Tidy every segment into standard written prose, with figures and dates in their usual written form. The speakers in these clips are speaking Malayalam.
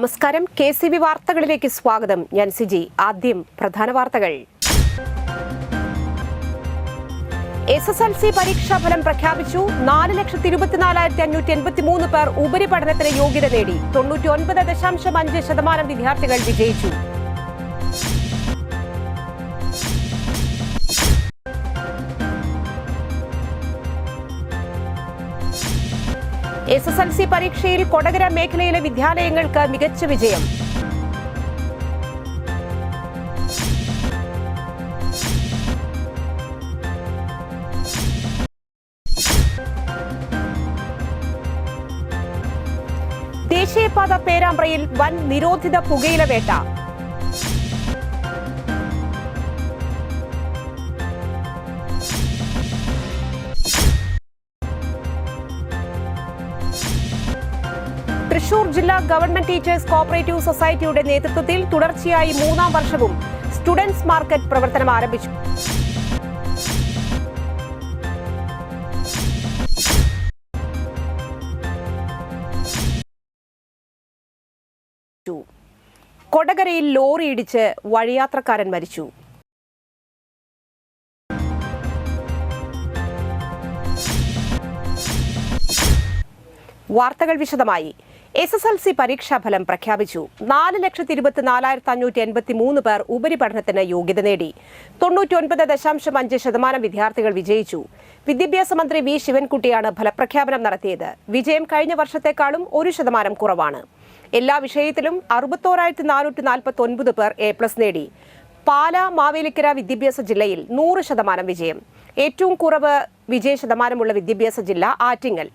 നമസ്കാരം. KCB വാർത്തകളിലേക്ക് സ്വാഗതം. ഞാൻ സിജി. ആദ്യം പ്രധാന വാർത്തകൾ. SSLC പരീക്ഷാഫലം പ്രഖ്യാപിച്ചു. 4,24,583 പേർ ഉപരിപഠനത്തിന് യോഗ്യത നേടി. 99.5% വിദ്യാർത്ഥികൾ വിജയിച്ചു. SSLC പരീക്ഷയിൽ കൊടകര മേഖലയിലെ വിദ്യാലയങ്ങൾക്ക് മികച്ച വിജയം. ദേശീയപാത പേരാമ്പ്രയിൽ വൻ നിരോധിത പുകയില വേട്ട. തൃശൂർ ജില്ലാ ഗവൺമെന്റ് ടീച്ചേഴ്സ് കോഓപ്പറേറ്റീവ് സൊസൈറ്റിയുടെ നേതൃത്വത്തിൽ തുടർച്ചയായി 3-ാം വർഷവും സ്റ്റുഡൻസ് മാർക്കറ്റ് പ്രവർത്തനം ആരംഭിച്ചു. കൊടകരയിൽ ലോറി ഇടിച്ച് വഴിയാത്രക്കാരൻ മരിച്ചു. വാർത്തകൾ വിശദമായി. SSLC പരീക്ഷാഫലം പ്രഖ്യാപിച്ചു. 4,24,583 പേർ ഉപരിപഠനത്തിന് യോഗ്യത നേടി. 99.5% വിദ്യാർത്ഥികൾ വിജയിച്ചു. വിദ്യാഭ്യാസ മന്ത്രി V. ശിവൻകുട്ടിയാണ് ഫലപ്രഖ്യാപനം നടത്തിയത്. വിജയം കഴിഞ്ഞ വർഷത്തെക്കാളും 1% കുറവാണ്. എല്ലാ വിഷയത്തിലും 61,449 പേർ A+ നേടി. പാല, മാവേലിക്കര വിദ്യാഭ്യാസ ജില്ലയിൽ 100% വിജയം. ഏറ്റവും കുറവ് വിജയ ശതമാനമുള്ള വിദ്യാഭ്യാസ ജില്ല ആറ്റിങ്ങൽ.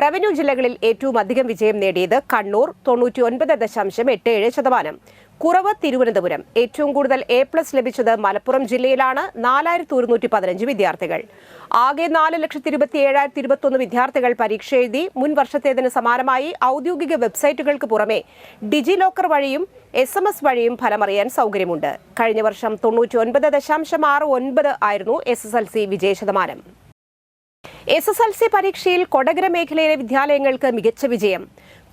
റവന്യൂ ജില്ലകളിൽ ഏറ്റവും അധികം വിജയം നേടിയത് കണ്ണൂർ 99.87%. കുറവ് തിരുവനന്തപുരം. ഏറ്റവും കൂടുതൽ A+ ലഭിച്ചത് മലപ്പുറം ജില്ലയിലാണ്. 4,115 വിദ്യാർത്ഥികൾ. ആകെ 4,27,021 വിദ്യാർത്ഥികൾ പരീക്ഷ എഴുതി. മുൻ വർഷത്തേതിന് സമാനമായി ഔദ്യോഗിക വെബ്സൈറ്റുകൾക്ക് പുറമെ ഡിജി ലോക്കർ വഴിയും SMS വഴിയും ഫലമറിയാൻ സൗകര്യമുണ്ട്. കഴിഞ്ഞ വർഷം 99.69 ആയിരുന്നു SSLC വിജയ ശതമാനം. SSLC പരീക്ഷയിൽ കൊടകര മേഖലയിലെ വിദ്യാലയങ്ങൾക്ക് മികച്ച വിജയം.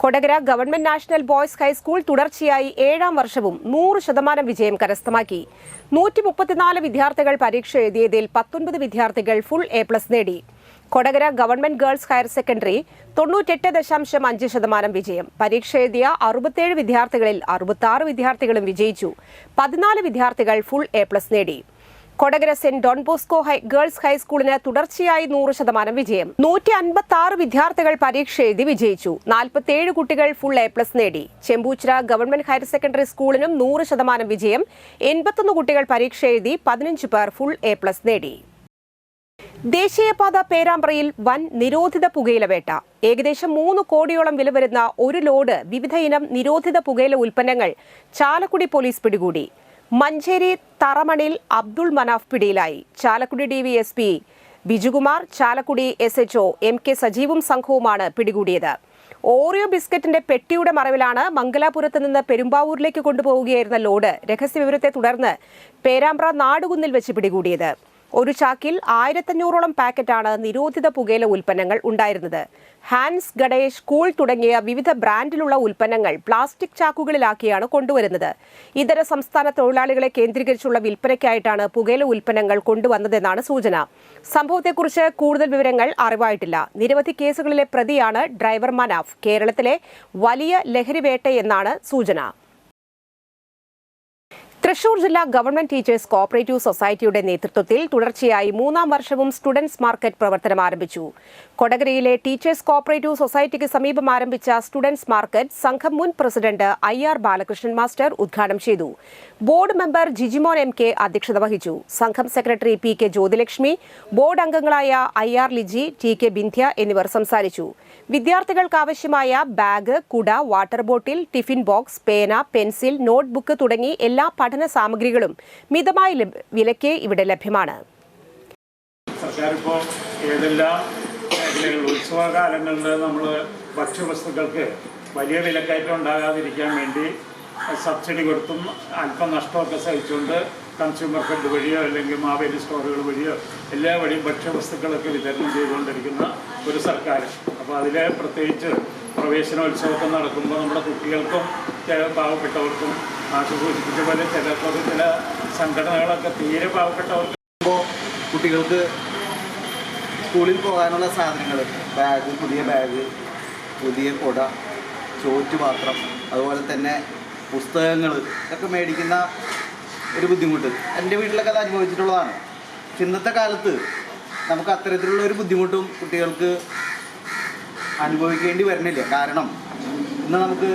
Kodakara government national boys high school തുടർച്ചയായി 7-ാം വർഷവും 100% വിജയം കരസ്ഥമാക്കി. 134 വിദ്യാർത്ഥികൾ പരീക്ഷ എഴുതിയതിൽ 19 വിദ്യാർത്ഥികൾ ഫുൾ A+ നേടി. Kodakara government girls higher secondary 98.5% വിജയം. പരീക്ഷ എഴുതിയ 67 വിദ്യാർത്ഥികളിൽ 66 വിദ്യാർത്ഥികളും വിജയിച്ചു. 14 വിദ്യാർത്ഥികൾ ഫുൾ A+ നേടി. Kodakara saint Don Bosco girls ഹൈസ്കൂളിന് തുടർച്ചയായി 100% വിജയം. 156 വിദ്യാർത്ഥികൾ പരീക്ഷ എഴുതി വിജയിച്ചു. 47 കുട്ടികൾ ഫുൾ A+ നേടി. ചെമ്പൂച്ചിറ ഗവൺമെന്റ് ഹയർ സെക്കൻഡറി സ്കൂളിനും 100% വിജയം. 81 കുട്ടികൾ പരീക്ഷ എഴുതി. 15 പേർ ഫുൾ A+ നേടി. ദേശീയപാത പേരാമ്പ്രയിൽ വൻ നിരോധിത പുകയില വേട്ട. ഏകദേശം 3 കോടിയോളം വില വരുന്ന ഒരു ലോഡ് വിവിധ ഇനം നിരോധിത പുകയില ഉൽപ്പന്നങ്ങൾ ചാലക്കുടി പോലീസ് പിടികൂടി. മഞ്ചേരി തറമണിൽ അബ്ദുൾ മനാഫ് പിടിയിലായി. Chalakudy DVSP Bijukumar, Chalakudy SHO MK സജീവും സംഘവുമാണ് പിടികൂടിയത്. ഓറിയോ ബിസ്ക്കറ്റിന്റെ പെട്ടിയുടെ മറവിലാണ് മംഗലാപുരത്ത് നിന്ന് പെരുമ്പാവൂരിലേക്ക് കൊണ്ടുപോവുകയായിരുന്ന ലോഡ് രഹസ്യവിവരത്തെ തുടർന്ന് പേരാമ്പ്ര നാടുകുന്നിൽ വെച്ച് പിടികൂടിയത്. ഒരു ചാക്കിൽ 1,500ഓളം പാക്കറ്റാണ് നിരോധിത പുകയില ഉൽപ്പന്നങ്ങൾ ഉണ്ടായിരുന്നത്. ഹാൻസ്, ഗണേഷ്, കൂൾ തുടങ്ങിയ വിവിധ ബ്രാൻഡിലുള്ള ഉൽപ്പന്നങ്ങൾ പ്ലാസ്റ്റിക് ചാക്കുകളിലാക്കിയാണ് കൊണ്ടുവരുന്നത്. ഇതര സംസ്ഥാന തൊഴിലാളികളെ കേന്ദ്രീകരിച്ചുള്ള വിൽപ്പനയ്ക്കായിട്ടാണ് പുകയില ഉൽപ്പന്നങ്ങൾ കൊണ്ടുവന്നതെന്നാണ് സൂചന. സംഭവത്തെക്കുറിച്ച് കൂടുതൽ വിവരങ്ങൾ അറിവായിട്ടില്ല. നിരവധി കേസുകളിലെ പ്രതിയാണ് ഡ്രൈവർ മനാഫ്. കേരളത്തിലെ വലിയ ലഹരിവേട്ടയെന്നാണ് സൂചന. തൃശൂർ ജില്ലാ ഗവൺമെന്റ് ടീച്ചേഴ്സ് കോഓപ്പറേറ്റീവ് സൊസൈറ്റിയുടെ നേതൃത്വത്തിൽ തുടർച്ചയായി 3-ാം വർഷവും സ്റ്റുഡൻസ് മാർക്കറ്റ് പ്രവർത്തനം ആരംഭിച്ചു. കൊടകരയിലെ ടീച്ചേഴ്സ് കോഓപ്പറേറ്റീവ് സൊസൈറ്റിക്ക് സമീപം ആരംഭിച്ച സ്റ്റുഡൻസ് മാർക്കറ്റ് സംഘം മുൻ പ്രസിഡന്റ് IR ബാലകൃഷ്ണൻ മാസ്റ്റർ ഉദ്ഘാടനം ചെയ്തു. ബോർഡ് മെമ്പർ ജിജിമോൻ MK അധ്യക്ഷത വഹിച്ചു. സംഘം സെക്രട്ടറി PK ജ്യോതിലക്ഷ്മി, ബോർഡ് അംഗങ്ങളായ IR ലിജി, TK ബിന്ധ്യ എന്നിവർ സംസാരിച്ചു. വിദ്യാർത്ഥികൾക്ക് ആവശ്യമായ ബാഗ്, കുട, വാട്ടർ ബോട്ടിൽ, ടിഫിൻ ബോക്സ്, പേന, പെൻസിൽ, നോട്ട്ബുക്ക് തുടങ്ങി എല്ലാ പഠന സാമഗ്രികളും മിതമായ വിലയ്ക്ക് ഇവിടെ ലഭ്യമാണ്. സർക്കാർ ഇപ്പോൾ ഏതെല്ലാം മേഖലകളിൽ ഉത്സവകാലങ്ങളിൽ നമ്മൾ ഭക്ഷ്യവസ്തുക്കൾക്ക് വലിയ വിലക്കയറ്റം ഉണ്ടാകാതിരിക്കാൻ വേണ്ടി സബ്സിഡി കൊടുത്തും അല്പം നഷ്ടമൊക്കെ സഹിച്ചുകൊണ്ട് കൺസ്യൂമർ ഫെഡ് വഴിയോ അല്ലെങ്കിൽ മാവേലി സ്റ്റോറുകൾ വഴിയോ എല്ലാ വഴിയും ഭക്ഷ്യവസ്തുക്കളൊക്കെ വിതരണം ചെയ്തുകൊണ്ടിരിക്കുന്ന ഒരു സർക്കാർ. അപ്പോൾ അതിൽ പ്രത്യേകിച്ച് പ്രവേശനോത്സവമൊക്കെ നടക്കുമ്പോൾ നമ്മുടെ കുട്ടികൾക്കും ചില പാവപ്പെട്ടവർക്കും സൂചിപ്പിച്ച പോലെ ചിലർക്കൊക്കെ ചില സംഘടനകളൊക്കെ തീരെ പാവപ്പെട്ടവർക്ക് കുട്ടികൾക്ക് സ്കൂളിൽ പോകാനുള്ള സാധനങ്ങൾ, പുതിയ ബാഗ്, പുതിയ കുട, ചോറ്റുപാത്രം, അതുപോലെ തന്നെ പുസ്തകങ്ങൾ ഒക്കെ മേടിക്കുന്ന ഒരു ബുദ്ധിമുട്ട് എൻ്റെ വീട്ടിലൊക്കെ അത് അനുഭവിച്ചിട്ടുള്ളതാണ്. ഇന്നത്തെ കാലത്ത് നമുക്ക് അത്തരത്തിലുള്ള ഒരു ബുദ്ധിമുട്ടും കുട്ടികൾക്ക് അനുഭവിക്കേണ്ടി വരുന്നില്ല. കാരണം ഇന്ന് നമുക്ക്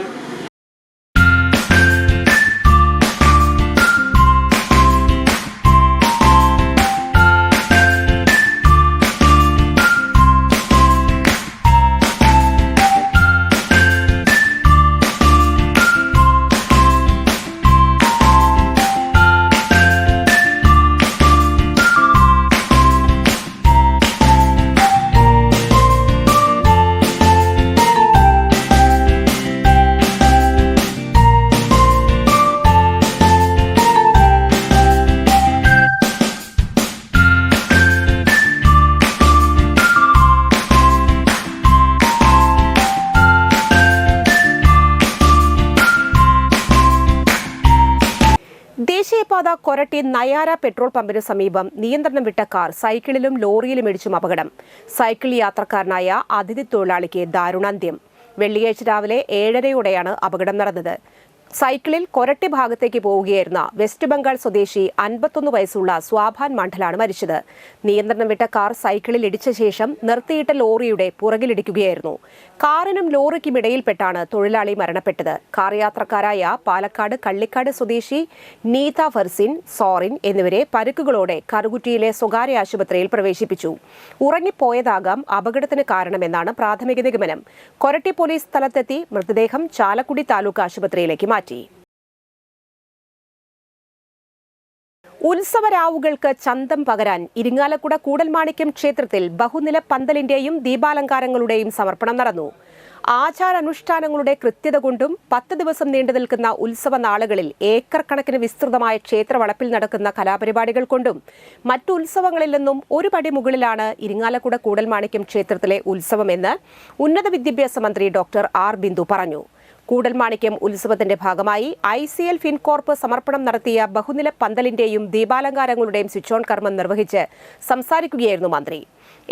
ദേശീയപാത കൊരട്ടി നയാര പെട്രോൾ പമ്പിന് സമീപം നിയന്ത്രണം വിട്ട കാർ സൈക്കിളിലും ലോറിയിലും ഇടിച്ചും അപകടം. സൈക്കിൾ യാത്രക്കാരനായ അതിഥി തൊഴിലാളിക്ക് ദാരുണാന്ത്യം. വെള്ളിയാഴ്ച രാവിലെ 7:30യോടെയാണ് അപകടം നടന്നത്. സൈക്കിളിൽ കൊരട്ടി ഭാഗത്തേക്ക് പോവുകയായിരുന്ന വെസ്റ്റ് ബംഗാൾ സ്വദേശി 51 വയസ്സുള്ള സ്വാഭാൻ മണ്ഡലാണ് മരിച്ചത്. നിയന്ത്രണം വിട്ട കാർ സൈക്കിളിൽ ഇടിച്ച ശേഷം നിർത്തിയിട്ട ലോറിയുടെ പുറകിലിടിക്കുകയായിരുന്നു. കാറിനും ലോറിക്കും ഇടയിൽപ്പെട്ടാണ് തൊഴിലാളി മരണപ്പെട്ടത്. കാർ യാത്രക്കാരായ പാലക്കാട് കള്ളിക്കാട് സ്വദേശി നീത ഫർസിൻ, സോറിൻ എന്നിവരെ പരുക്കുകളോടെ കറുകുറ്റിയിലെ സ്വകാര്യ ആശുപത്രിയിൽ പ്രവേശിപ്പിച്ചു. ഉറങ്ങിപ്പോയതാകാം അപകടത്തിന് കാരണമെന്നാണ് പ്രാഥമിക നിഗമനം. കൊരട്ടി പോലീസ് സ്ഥലത്തെത്തി മൃതദേഹം ചാലക്കുടി താലൂക്ക് ആശുപത്രിയിലേക്ക് മാറ്റി. ഉത്സവരാവുകൾക്ക് ചന്തം പകരാൻ ഇരിങ്ങാലക്കുട കൂടൽമാണിക്യം ക്ഷേത്രത്തിൽ ബഹുനില പന്തലിന്റെയും ദീപാലങ്കാരങ്ങളുടെയും സമർപ്പണം നടന്നു. ആചാരാനുഷ്ഠാനങ്ങളുടെ കൃത്യത കൊണ്ടും 10 ദിവസം നീണ്ടു നിൽക്കുന്ന ഉത്സവ നാളുകളിൽ ഏക്കർ കണക്കിന് വിസ്തൃതമായ ക്ഷേത്രവളപ്പിൽ നടക്കുന്ന കലാപരിപാടികൾ കൊണ്ടും മറ്റു ഉത്സവങ്ങളിൽ നിന്നും ഒരു പടി മുകളിലാണ് ഇരിങ്ങാലക്കുട കൂടൽമാണിക്യം ക്ഷേത്രത്തിലെ ഉത്സവമെന്ന് ഉന്നത വിദ്യാഭ്യാസ മന്ത്രി ഡോക്ടർ ആർ ബിന്ദു പറഞ്ഞു. കൂടൽമാണിക്യം ഉത്സവത്തിന്റെ ഭാഗമായി ICL ഫിൻകോർപ്പ് സമർപ്പണം നടത്തിയ ബഹുനില പന്തലിന്റെയും ദീപാലങ്കാരങ്ങളുടെയും സ്വിച്ച് ഓൺ കർമ്മം നിർവഹിച്ച് സംസാരിക്കുകയായിരുന്നു മന്ത്രി.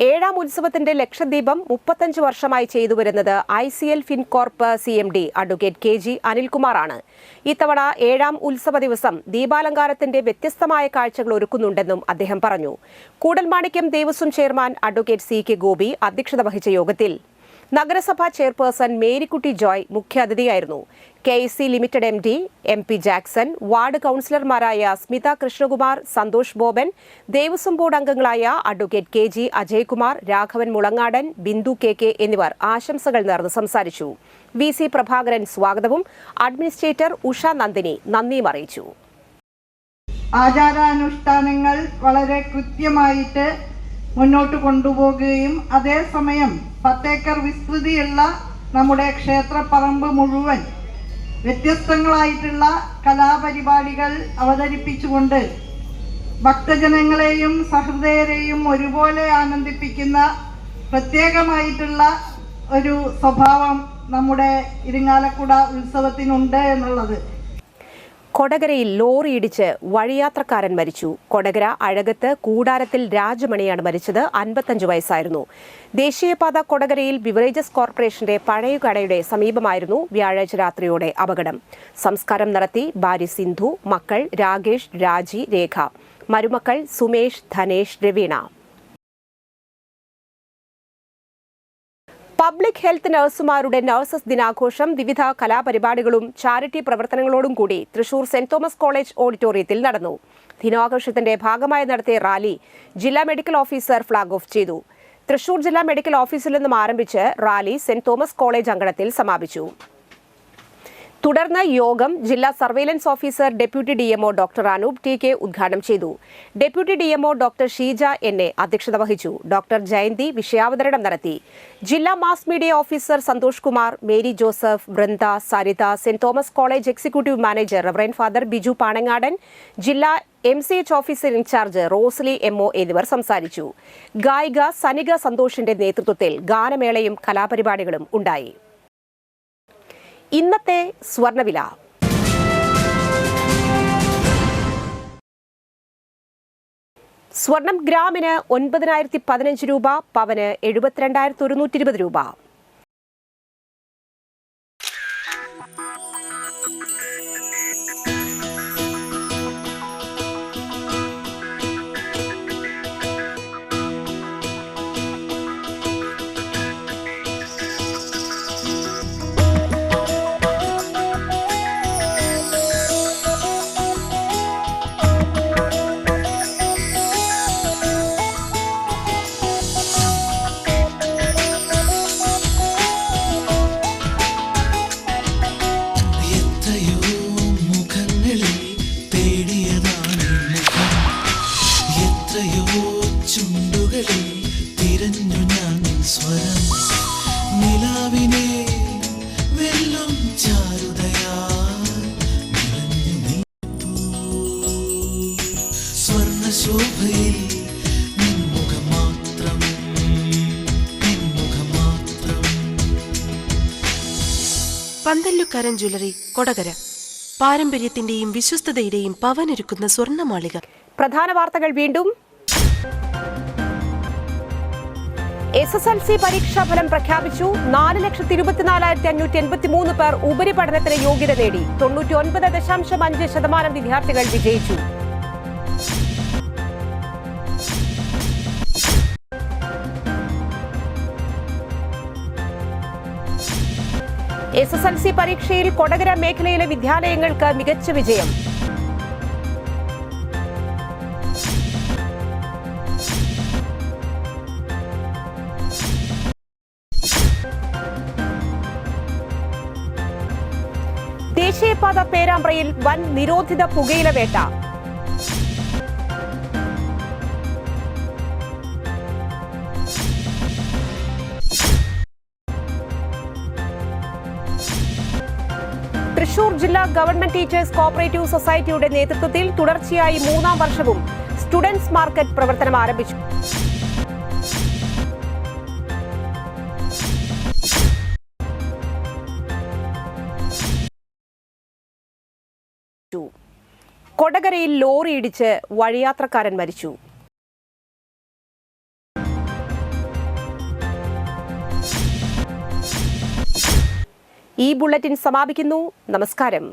7ാം ഉത്സവത്തിന്റെ ലക്ഷദ്വീപം 35 വർഷമായി ചെയ്തുവരുന്നത് ICL Fincorp CMD advocate KG അനിൽകുമാറാണ്. ഇത്തവണ 7ാം ഉത്സവ ദിവസം ദീപാലങ്കാരത്തിന്റെ വ്യത്യസ്തമായ കാഴ്ചകൾ ഒരുക്കുന്നുണ്ടെന്നും അദ്ദേഹം പറഞ്ഞു. Koodalmanikyam Devaswom chairman advocate CK Gopi അധ്യക്ഷത വഹിച്ച യോഗത്തിൽ നഗരസഭാ ചെയർപേഴ്സൺ മേരിക്കുട്ടി ജോയ് മുഖ്യാതിഥിയായിരുന്നു. KC limited MD MP Jackson, ward കൌൺസിലർമാരായ സ്മിത കൃഷ്ണകുമാർ, സന്തോഷ് ബോബൻ, ദേവസ്വം ബോർഡ് അംഗങ്ങളായ advocate KG Ajaykumar, Raghavan Mulangadan, Bindu KK എന്നിവർ ആശംസകൾ നേർന്ന് സംസാരിച്ചു. VC പ്രഭാകരൻ സ്വാഗതവും അഡ്മിനിസ്ട്രേറ്റർ ഉഷ നന്ദിനി നന്ദിയും അറിയിച്ചു. ആചാരാനുഷ്ഠാനങ്ങൾ വളരെ കൃത്യമായിട്ട് മുന്നോട്ട് കൊണ്ടുപോകുകയും അതേസമയം 10 ഏക്കർ വിസ്തൃതിയുള്ള നമ്മുടെ ക്ഷേത്രപ്പറമ്പ് മുഴുവൻ വ്യത്യസ്തങ്ങളായിട്ടുള്ള കലാപരിപാടികൾ അവതരിപ്പിച്ചുകൊണ്ട് ഭക്തജനങ്ങളെയും സഹൃദയരെയും ഒരുപോലെ ആനന്ദിപ്പിക്കുന്ന പ്രത്യേകമായിട്ടുള്ള ഒരു സ്വഭാവം നമ്മുടെ ഇരിങ്ങാലക്കുട ഉത്സവത്തിനുണ്ട് എന്നുള്ളത്. കൊടകരയിൽ ലോറി ഇടിച്ച് വഴിയാത്രക്കാരൻ മരിച്ചു. കൊടകര അഴകത്ത് കൂടാരത്തിൽ രാജമണിയാണ് മരിച്ചത്. 55 വയസ്സായിരുന്നു. ദേശീയപാത കൊടകരയിൽ ബിവറേജസ് കോർപ്പറേഷന്റെ പഴയ കടയുടെ സമീപമായിരുന്നു വ്യാഴാഴ്ച രാത്രിയോടെ അപകടം. സംസ്കാരം നടത്തി ഭാര്യ സിന്ധു, മക്കൾ രാകേഷ്, രാജി, രേഖ, മരുമക്കൾ സുമേഷ്, ധനേഷ്, രവീണ. പബ്ലിക് ഹെൽത്ത് നഴ്സുമാരുടെ നഴ്സസ് ദിനാഘോഷം വിവിധ കലാപരിപാടികളും ചാരിറ്റി പ്രവർത്തനങ്ങളോടും കൂടി തൃശൂർ സെന്റ് തോമസ് കോളേജ് ഓഡിറ്റോറിയത്തിൽ നടന്നു. ദിനാഘോഷത്തിന്റെ ഭാഗമായി നടത്തിയ റാലി ജില്ലാ മെഡിക്കൽ ഓഫീസർ ഫ്ളാഗ് ഓഫ് ചെയ്തു. തൃശൂർ ജില്ലാ മെഡിക്കൽ ഓഫീസിൽ നിന്നും ആരംഭിച്ച് റാലി സെന്റ് തോമസ് കോളേജ് അങ്കണത്തിൽ സമാപിച്ചു. തുടർന്ന് യോഗം ജില്ലാ surveillance officer deputy DMO doctor Anoop TK ഉദ്ഘാടനം ചെയ്തു. Deputy DMO doctor Sheeja NA അധ്യക്ഷത വഹിച്ചു. ഡോക്ടർ ജയന്തി വിഷയാവതരണം നടത്തി. ജില്ലാ mass media officer Santhosh Kumar, Mary Joseph, Vrinda, Saritha, Saint Thomas college executive manager reverend father Biju Panangadan, ജില്ലാ MCH officer in charge Rosly MO എന്നിവർ സംസാരിച്ചു. ഗായിക സനിക സന്തോഷിന്റെ നേതൃത്വത്തിൽ ഗാനമേളയും കലാപരിപാടികളും ഉണ്ടായി. ഇന്നത്തെ സ്വർണ്ണവില. സ്വർണം ഗ്രാമിന് 9,015 രൂപ, പവന് 72,120 രൂപ. പന്തല്ലുക്കാരൻ ജ്വല്ലറി, കൊടകര. പാരമ്പര്യത്തിന്റെയും വിശ്വസ്തതയുടെയും പവനൊരുക്കുന്ന സ്വർണ്ണമാളിക. പ്രധാന വാർത്തകൾ വീണ്ടും. SSLC പരീക്ഷാഫലം പ്രഖ്യാപിച്ചു. 4,24,583 പേർ ഉപരിപഠനത്തിന് യോഗ്യത നേടി. 99.5% വിദ്യാർത്ഥികൾ വിജയിച്ചു. SSLC പരീക്ഷയിൽ കൊടകര മേഖലയിലെ വിദ്യാലയങ്ങൾക്ക് മികച്ച വിജയം. ദേശീയപാത പേരാമ്പ്രയിൽ വൻ നിരോധിത പുകയില വേട്ട. തൃശൂർ ജില്ലാ ഗവൺമെന്റ് ടീച്ചേഴ്സ് കോഓപ്പറേറ്റീവ് സൊസൈറ്റിയുടെ നേതൃത്വത്തിൽ തുടർച്ചയായി 3-ാം വർഷവും സ്റ്റുഡൻസ് മാർക്കറ്റ് പ്രവർത്തനം ആരംഭിച്ചു. കൊടകരയിൽ ലോറി ഇടിച്ച് വഴിയാത്രക്കാരൻ മരിച്ചു. ഈ ബുള്ളറ്റിൻ സമാപിക്കുന്നു. നമസ്കാരം.